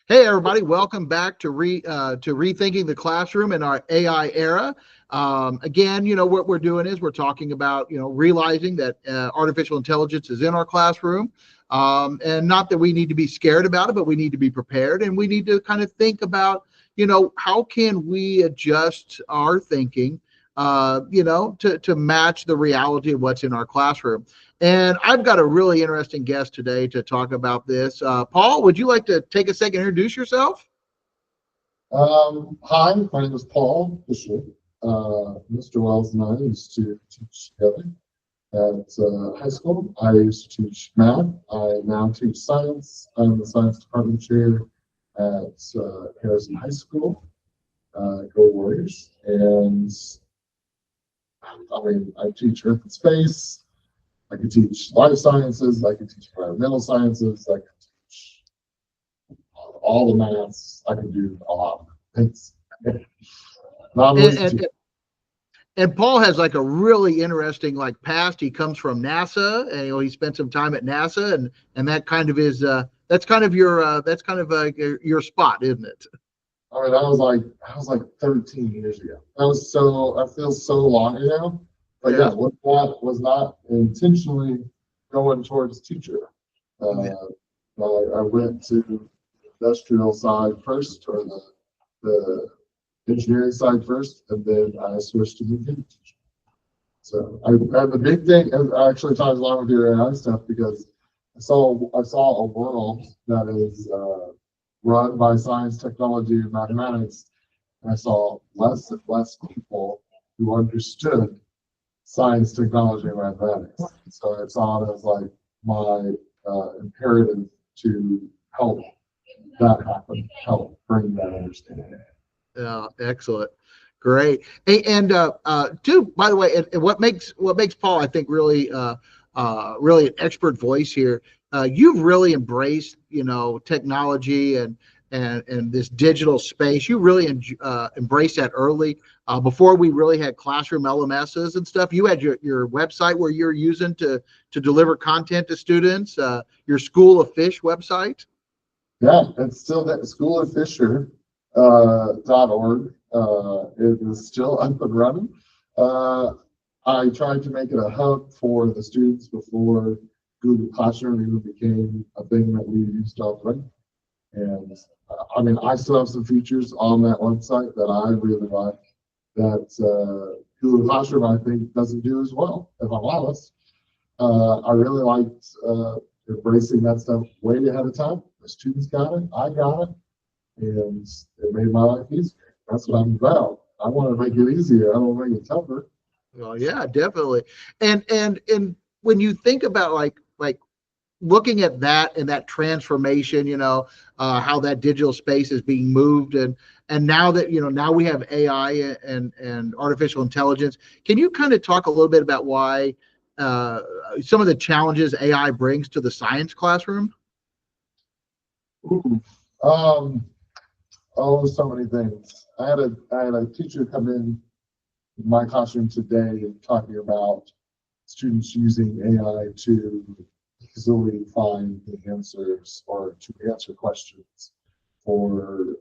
Hey everybody, welcome back to Rethinking the Classroom in our AI era. Again, what we're doing is we're talking about realizing that artificial intelligence is in our classroom, and not that we need to be scared about it, but we need to be prepared, and we need to kind of think about how can we adjust our thinking, to match the reality of what's in our classroom. And I've got a really interesting guest today to talk about this. Paul, would you like to take a second and introduce yourself? Hi, my name is Paul Fisher. Mr. Wells and I used to teach together at high school. I used to teach math. I now teach science. I'm the science department chair at Harrison High School. Go Warriors! And I teach Earth and Space. I could teach life sciences. I could teach environmental sciences. I could teach all the maths. I could do a lot of things. Not And Paul has like a really interesting past. He comes from NASA, and he spent some time at NASA, and that kind of is that's kind of your spot, isn't it? I was like 13 years ago. That feels so long ago. But yeah, was not intentionally going towards teacher. I went to the industrial side first, or the engineering side first, and then I switched to become a teacher. So I have a big thing, and actually ties along with your AI stuff, because I saw a world that is run by science, technology, and mathematics, and I saw less and less people who understood science, technology, and mathematics. So I saw it as like my imperative to help that happen, help bring that understanding. Yeah, excellent, great. Hey, and too, by the way, and what makes Paul, I think, really really an expert voice here. You've really embraced technology and this digital space. You really embraced that early. Before we really had classroom LMSs and stuff, you had your website where you're using to deliver content to students. Your School of Fish website. Yeah, it's still that schoolofisher.org. It is still up and running. I tried to make it a hub for the students before Google Classroom even became a thing that we used offering. And I still have some features on that website that I really like that Google Classroom, I think, doesn't do as well, if I'm honest. I really liked embracing that stuff way ahead of time. The students got it, I got it, and it made my life easier. That's what I'm about. I want to make it easier. I don't want to make it tougher. Well, yeah, definitely. And when you think about like looking at that and that transformation, how that digital space is being moved, and now that now we have AI and artificial intelligence, can you kind of talk a little bit about why some of the challenges AI brings to the science classroom? Ooh. So many things. I had a teacher come in my classroom today talking about students using AI to easily find the answers or to answer questions for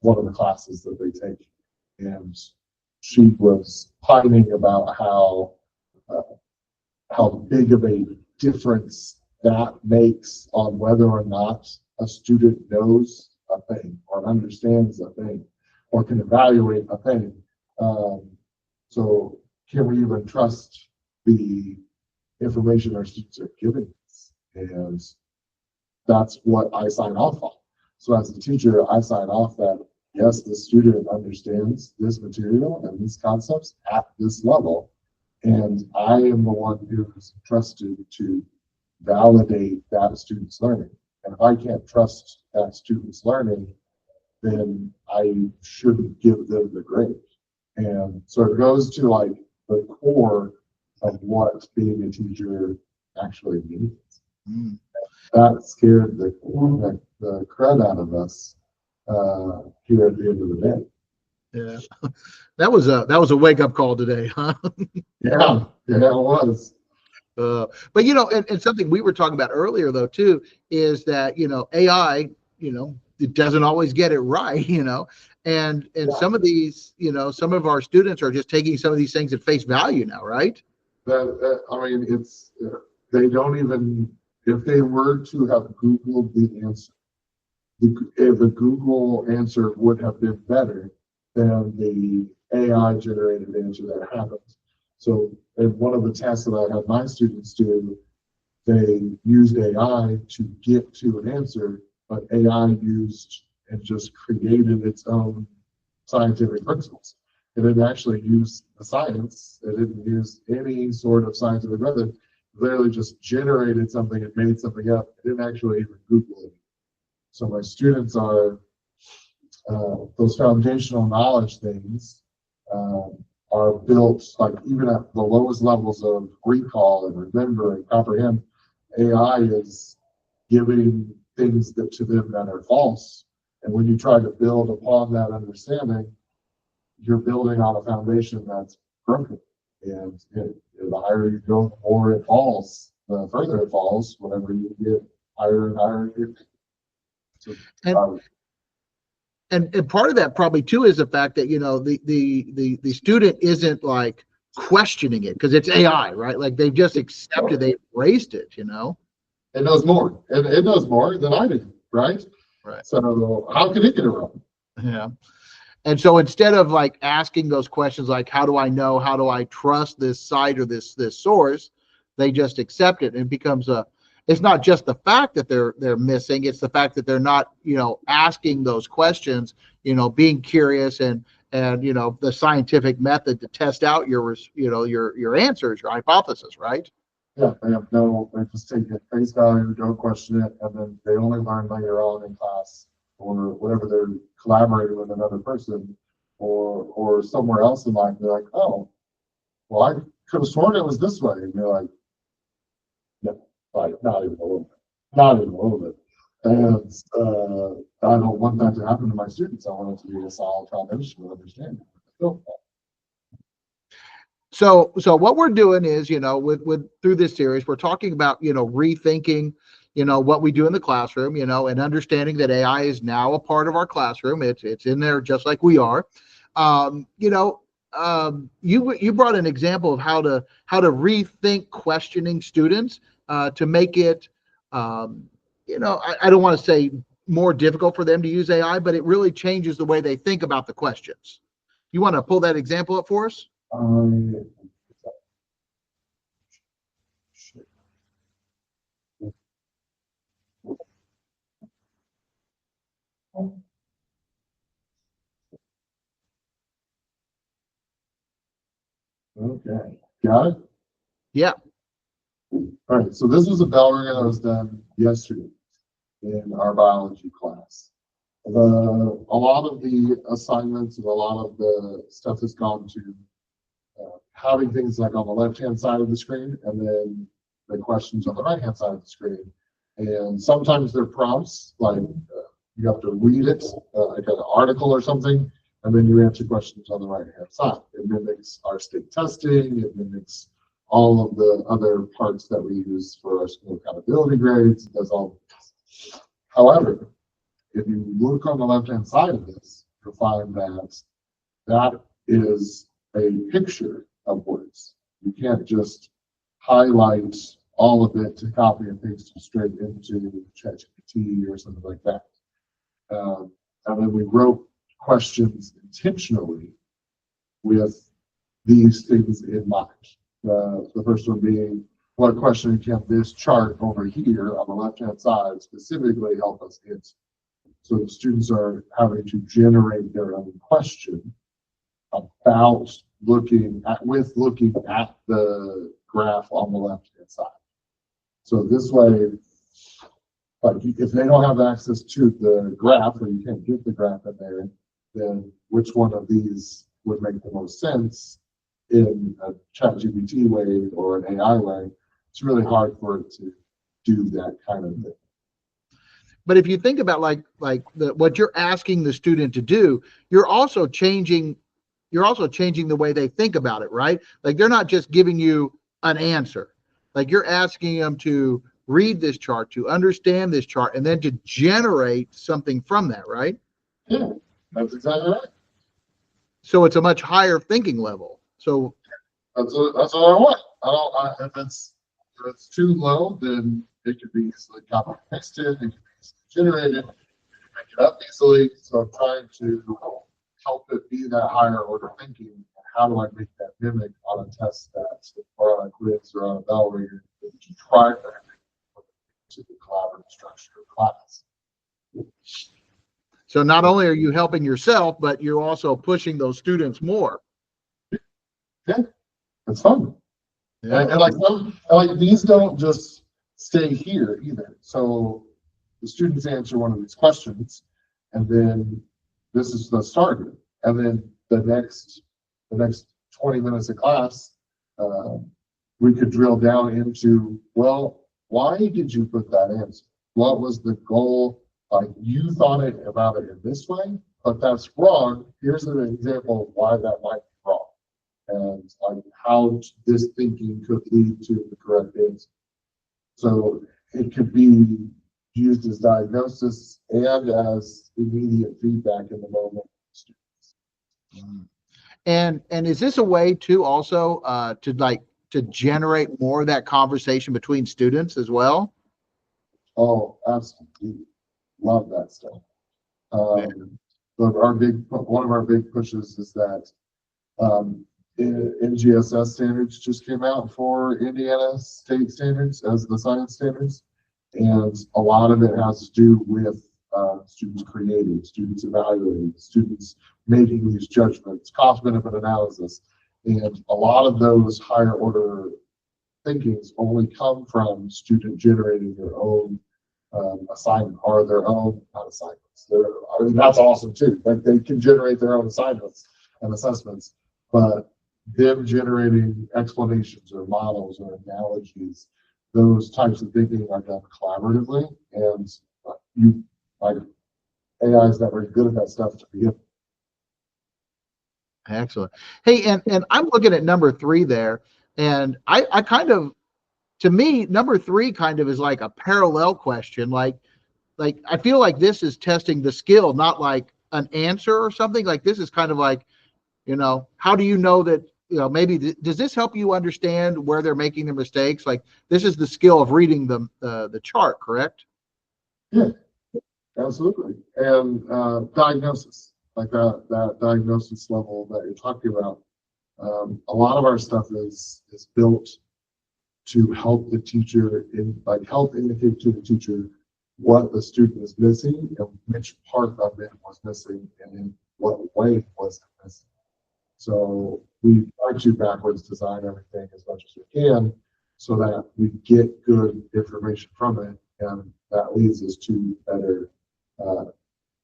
one of the classes that they take. And she was pining about how big of a difference that makes on whether or not a student knows a thing or understands a thing or can evaluate a thing. So can we even trust the information our students are giving us? And that's what I sign off on. So as a teacher, I sign off that, yes, the student understands this material and these concepts at this level. And I am the one who is trusted to validate that student's learning. And if I can't trust that student's learning, then I shouldn't give them the grade. And so it goes to like the core of what being a teacher actually means. Mm. That scared the crud out of us here at the end of the day. Yeah, that was a wake up call today, huh? Yeah, it was. But and something we were talking about earlier though too is that AI it doesn't always get it right, and some of these, some of our students are just taking some of these things at face value now, right? I mean, they don't even, if they were to have Googled the answer, if a Google answer would have been better than the AI generated answer that happens. So in one of the tests that I had my students do, they used AI to get to an answer, but AI used and just created its own scientific principles. It didn't actually use the science. It didn't use any sort of scientific method. It literally just generated something and made something up. It didn't actually even Google it. So my students are those foundational knowledge things are built, like even at the lowest levels of recall and remember and comprehend. AI is giving things that to them that are false, and when you try to build upon that understanding, you're building on a foundation that's broken. And the higher you go, the more it falls. The further it falls, whenever you get higher and higher. So, And and part of that probably too is the fact that the student isn't like questioning it because it's AI, right? Like they've just accepted, they embraced it. It knows more, and it knows more than I do, right? Right. So how can it get it wrong? Yeah. And so instead of like asking those questions like how do I know, how do I trust this site or this source, they just accept it, and it becomes it's not just the fact that they're missing, it's the fact that they're not asking those questions, being curious and the scientific method to test out your answers, your hypothesis, right? Yeah, they just take it face value, don't question it, and then they only learn later on in class or whatever they're collaborating with another person or somewhere else in life. They're like, oh, well, I could have sworn it was this way. And they're like, no, like, not even a little bit. Not even a little bit. And I don't want that to happen to my students. I want it to be a solid foundation of understanding. So what we're doing is, with through this series, we're talking about, rethinking, what we do in the classroom, and understanding that AI is now a part of our classroom. It's in there just like we are. You brought an example of how to rethink questioning students to make it, I don't want to say more difficult for them to use AI, but it really changes the way they think about the questions. You want to pull that example up for us? Okay, got it? Yeah. All right, so this was a bell ringer that was done yesterday in our biology class. A lot of the assignments and a lot of the stuff has gone to having things like on the left-hand side of the screen and then the questions on the right-hand side of the screen. And sometimes they're prompts, like you have to read it, like an article or something, and then you answer questions on the right-hand side. It mimics our state testing, it mimics all of the other parts that we use for our school accountability grades. It does all of this. However, if you look on the left-hand side of this, you'll find that that is a picture of words. You can't just highlight all of it to copy and paste it straight into ChatGPT or something like that. And then we wrote questions intentionally with these things in mind. The first one being, what question can this chart over here on the left-hand side specifically help us answer? So the students are having to generate their own question about looking at the graph on the left-hand side. So this way, like if they don't have access to the graph or you can't get the graph in there, then which one of these would make the most sense in a ChatGPT way or an AI way? It's really hard for it to do that kind of thing. But if you think about what you're asking the student to do, you're also changing the way they think about it, right? Like they're not just giving you an answer. Like you're asking them to read this chart, to understand this chart, and then to generate something from that, right? Yeah, that's exactly right. So it's a much higher thinking level. So that's what I want. If it's too low, then it could be easily copy and pasted, it could be easily generated, make it up easily. So I'm trying to help it be that higher order thinking. How do I make that mimic on a test that, or on a quiz or on a bell ringer, to try to the collaborative structure of class? So not only are you helping yourself, but you're also pushing those students more. Yeah, it's fun. Yeah. And like these don't just stay here either. So the students answer one of these questions, and then this is the starter. And then the next 20 minutes of class, we could drill down into, well, why did you put that answer? What was the goal? Like, you thought about it in this way, but that's wrong. Here's an example of why that might be wrong, and like how this thinking could lead to the correct answer. So it could be used as diagnosis and as immediate feedback in the moment. And is this a way to also to generate more of that conversation between students as well? Oh, absolutely. Love that stuff. But one of our big pushes is that NGSS standards just came out for Indiana state standards as the science standards. And a lot of it has to do with students creating, students evaluating, students making these judgments, cost benefit analysis. And a lot of those higher order thinkings only come from student generating their own assignment or their own, not assignments. I mean, that's awesome too. Like, they can generate their own assignments and assessments, but them generating explanations or models or analogies, those types of thinking are done collaboratively, and you like AI is not very good at that stuff to begin. Excellent. Hey, and I'm looking at number 3 there, and I kind of, to me, number 3 kind of is like a parallel question. Like I feel like this is testing the skill, not like an answer or something. Like, this is kind of like, how do you know that, maybe does this help you understand where they're making their mistakes? Like, this is the skill of reading the chart, correct? Yeah, absolutely. And diagnosis, like that diagnosis level that you're talking about. A lot of our stuff is built to help the teacher help indicate to the teacher what the student is missing and which part of it was missing and in what way was it missing. So we try to backwards design everything as much as we can so that we get good information from it, and that leads us to better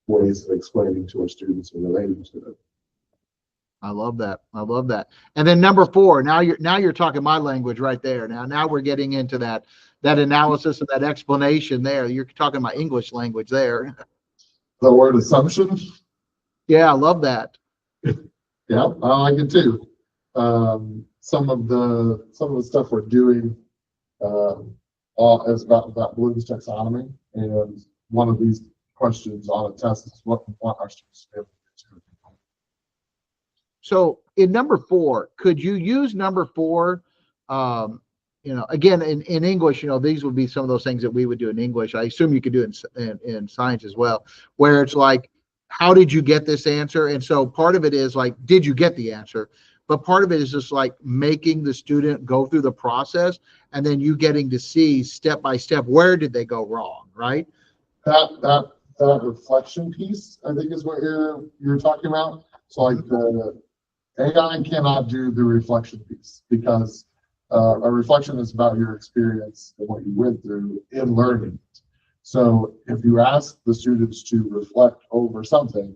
ways of explaining to our students and relating to them. I love that. I love that. And then number 4, now you're talking my language right there. Now we're getting into that analysis and that explanation there. You're talking my English language there. The word assumption. Yeah, I love that. Yeah, I like it too. Some of the stuff we're doing is about Bloom's taxonomy, and one of these questions on a test is what we want our students to be able to do. So in number 4, could you use number 4? Again, in English, these would be some of those things that we would do in English. I assume you could do it in science as well, where it's like, how did you get this answer? And so part of it is like, did you get the answer? But part of it is just like making the student go through the process, and then you getting to see step by step, where did they go wrong, right? That reflection piece, I think, is what you're talking about. So like the AI cannot do the reflection piece because a reflection is about your experience and what you went through in learning. So if you ask the students to reflect over something,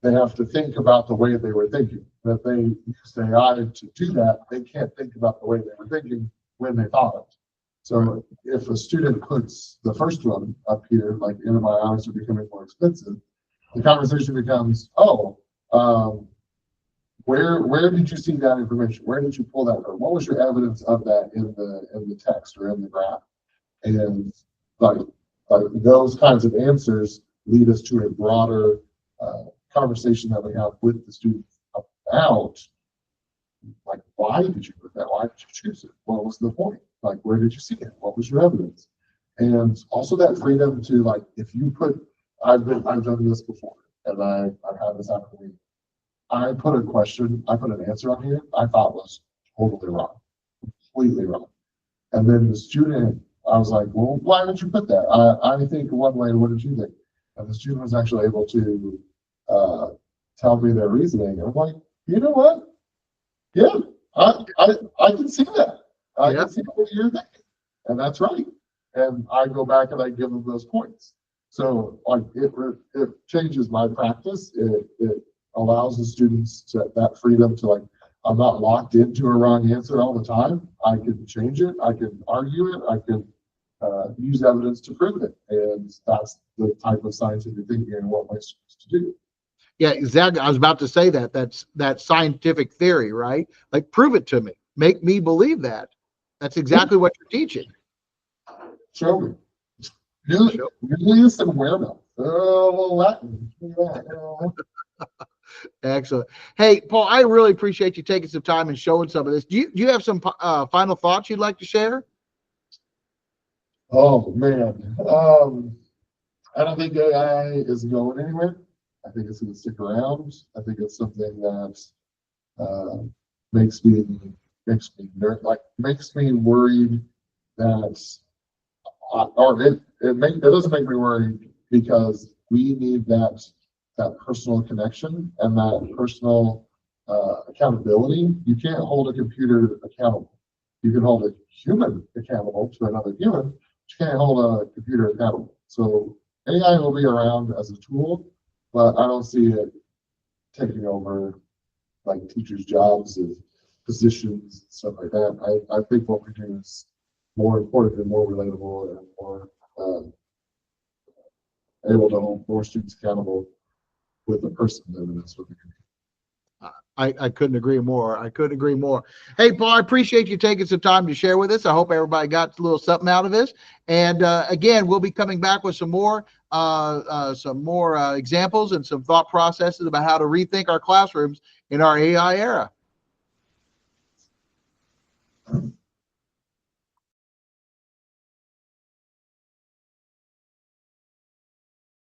they have to think about the way they were thinking. And if they use AI to do that, they can't think about the way they were thinking when they thought it. So if a student puts the first one up here, like antibiotics are becoming more expensive, the conversation becomes, where did you see that information? Where did you pull that from? What was your evidence of that in the text or in the graph? And like, like those kinds of answers lead us to a broader conversation that we have with the students about, like, why did you put that? Why did you choose it? What was the point? Like, where did you see it? What was your evidence? And also that freedom to, like, if you put, I've done this before, and I've had this happen to me. I put a question, I put an answer on here I thought was totally wrong, completely wrong. And then the student, I was like, well, why did you put that? I think one way, what did you think? And the student was actually able to tell me their reasoning. And I'm like, you know what? Yeah, I can see that. I can see what you're thinking. And that's right. And I go back and I give them those points. So like it changes my practice. It allows the students to that freedom to, like, I'm not locked into a wrong answer all the time. I can change it. I can argue it. I can use evidence to prove it. And that's the type of scientific thinking and what my students to do. Yeah, exactly. I was about to say that. That scientific theory, right? Like, prove it to me. Make me believe that. That's exactly what you're teaching. Show me. Julius and Werner. Oh, Latin. Excellent. Hey, Paul, I really appreciate you taking some time and showing some of this. Do you have some final thoughts you'd like to share? Oh man, I don't think AI is going anywhere. I think it's going to stick around. I think it's something that uh, makes me makes me worried that, or it doesn't make me worried because we need that personal connection and that personal accountability. You can't hold a computer accountable. You can hold a human accountable to another human, but you can't hold a computer accountable. So AI will be around as a tool, but I don't see it taking over like teachers' jobs and positions and stuff like that. I think what we do is more important and more relatable and more able to hold more students accountable with a person than it is with a computer. I couldn't agree more. I couldn't agree more. Hey, Paul, I appreciate you taking some time to share with us. I hope everybody got a little something out of this. And again, we'll be coming back with some more examples and some thought processes about how to rethink our classrooms in our AI era.